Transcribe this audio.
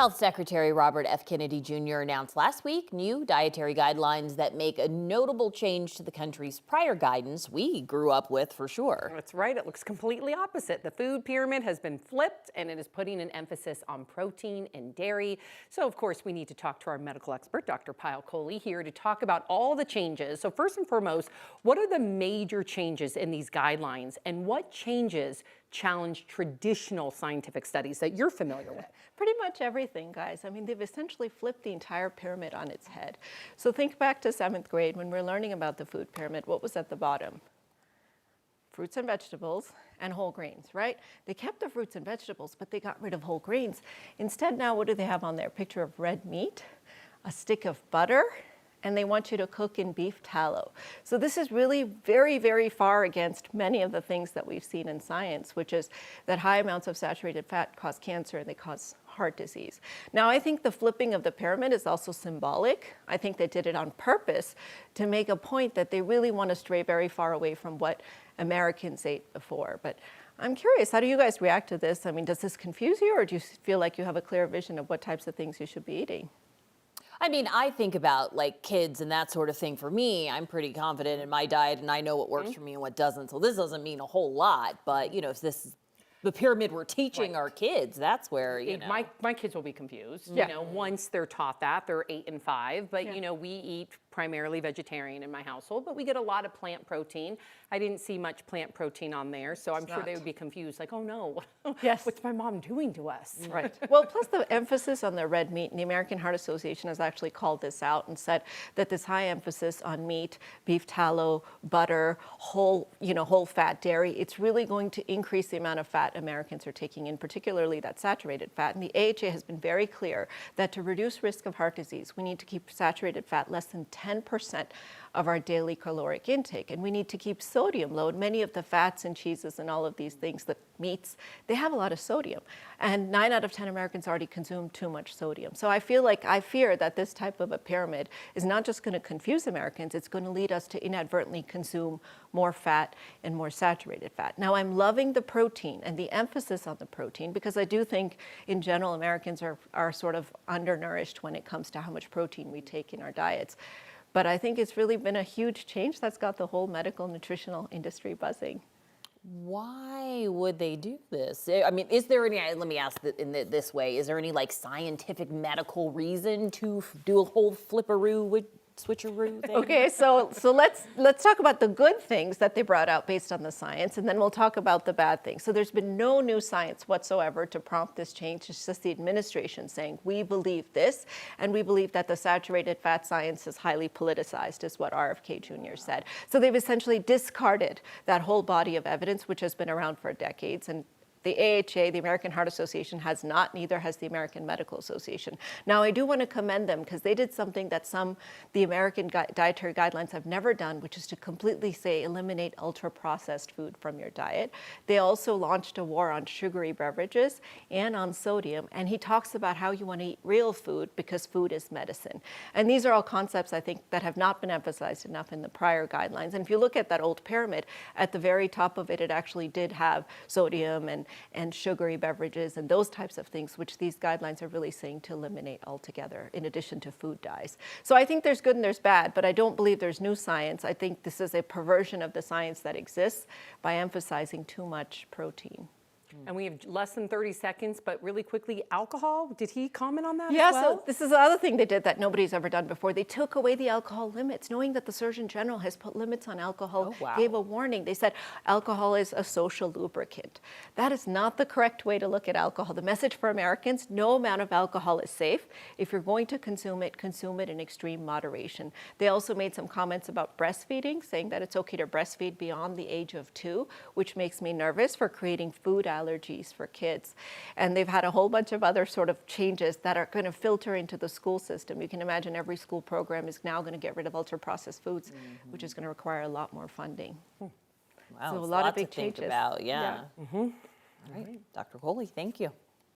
Health Secretary Robert F. Kennedy Jr. announced last week new dietary guidelines that make a notable change to the country's prior guidance we grew up with for sure. That's right. It looks completely opposite. The food pyramid has been flipped and it is putting an emphasis on protein and dairy. So, of course, we need to talk to our medical expert, Dr. Kohli, here to talk about all the changes. So first and foremost, what are the major changes in these guidelines and what changes challenge traditional scientific studies that you're familiar with? Pretty much everything, guys. I mean, they've essentially flipped the entire pyramid on its head. So think back to 7th grade when we're learning about the food pyramid. What was at the bottom? Fruits and vegetables and whole grains, right? They kept the fruits and vegetables, but they got rid of whole grains. Instead, now what do they have on there? Picture of red meat, a stick of butter, and they want you to cook in beef tallow. So this is really very, very far against many of the things that we've seen in science, which is that high amounts of saturated fat cause cancer and they cause heart disease. Now, I think the flipping of the pyramid is also symbolic. I think they did it on purpose to make a point that they really want to stray very far away from what Americans ate before. But I'm curious, how do you guys react to this? I mean, does this confuse you, or do you feel like you have a clear vision of what types of things you should be eating? I mean, I think about like kids and that sort of thing. For me, I'm pretty confident in my diet and I know what works for me and what doesn't. So this doesn't mean a whole lot, but you know, if this is the pyramid we're teaching our kids, that's where, you know. My kids will be confused, Yeah. you know, once they're taught that. They're 8 and 5, but you know, we eat primarily vegetarian in my household, but we get a lot of plant protein. I didn't see much plant protein on there, so I'm sure they would be confused, like, oh no, Yes. what's my mom doing to us? Right. Well, plus the emphasis on the red meat, and the American Heart Association has actually called this out and said that this high emphasis on meat, beef tallow, butter, whole fat dairy, it's really going to increase the amount of fat Americans are taking in, particularly that saturated fat. And the AHA has been very clear that to reduce risk of heart disease, we need to keep saturated fat less than 10% of our daily caloric intake. And we need to keep sodium low. And many of the fats and cheeses and all of these things, the meats, they have a lot of sodium. And 9 out of 10 Americans already consume too much sodium. So I fear that this type of a pyramid is not just going to confuse Americans, it's going to lead us to inadvertently consume more fat and more saturated fat. Now, I'm loving the protein and the emphasis on the protein because I do think in general Americans are sort of undernourished when it comes to how much protein we take in our diets. But I think it's really been a huge change that's got the whole medical nutritional industry buzzing. Why would they do this? I mean, is there any, let me ask this way, is there any like scientific medical reason to do a whole flipperoo with switcheroo thing? Okay, so let's talk about the good things that they brought out based on the science, and then we'll talk about the bad things. So there's been no new science whatsoever to prompt this change. It's just the administration saying, we believe this, and we believe that the saturated fat science is highly politicized, is what RFK Jr. said. So they've essentially discarded that whole body of evidence, which has been around for decades, and the AHA, the American Heart Association, has not, neither has the American Medical Association. Now, I do want to commend them because they did something that the American dietary guidelines have never done, which is to completely say eliminate ultra-processed food from your diet. They also launched a war on sugary beverages and on sodium, and he talks about how you want to eat real food because food is medicine. And these are all concepts, I think, that have not been emphasized enough in the prior guidelines. And if you look at that old pyramid, at the very top of it, it actually did have sodium and sugary beverages and those types of things, which these guidelines are really saying to eliminate altogether, in addition to food dyes. So I think there's good and there's bad, but I don't believe there's new science. I think this is a perversion of the science that exists by emphasizing too much protein. And we have less than 30 seconds, but really quickly, alcohol, did he comment on that Yeah, as well? so this is the other thing they did that nobody's ever done before. They took away the alcohol limits, knowing that the Surgeon General has put limits on alcohol, gave a warning. They said alcohol is a social lubricant. That is not the correct way to look at alcohol. The message for Americans, no amount of alcohol is safe. If you're going to consume it in extreme moderation. They also made some comments about breastfeeding, saying that it's okay to breastfeed beyond the age of 2, which makes me nervous for creating food allergies for kids. And they've had a whole bunch of other sort of changes that are going to filter into the school system. You can imagine every school program is now going to get rid of ultra-processed foods, which is going to require a lot more funding. Wow, so a it's lot of to big think changes. about, yeah. Mm-hmm. All right, Dr. Kohli, thank you.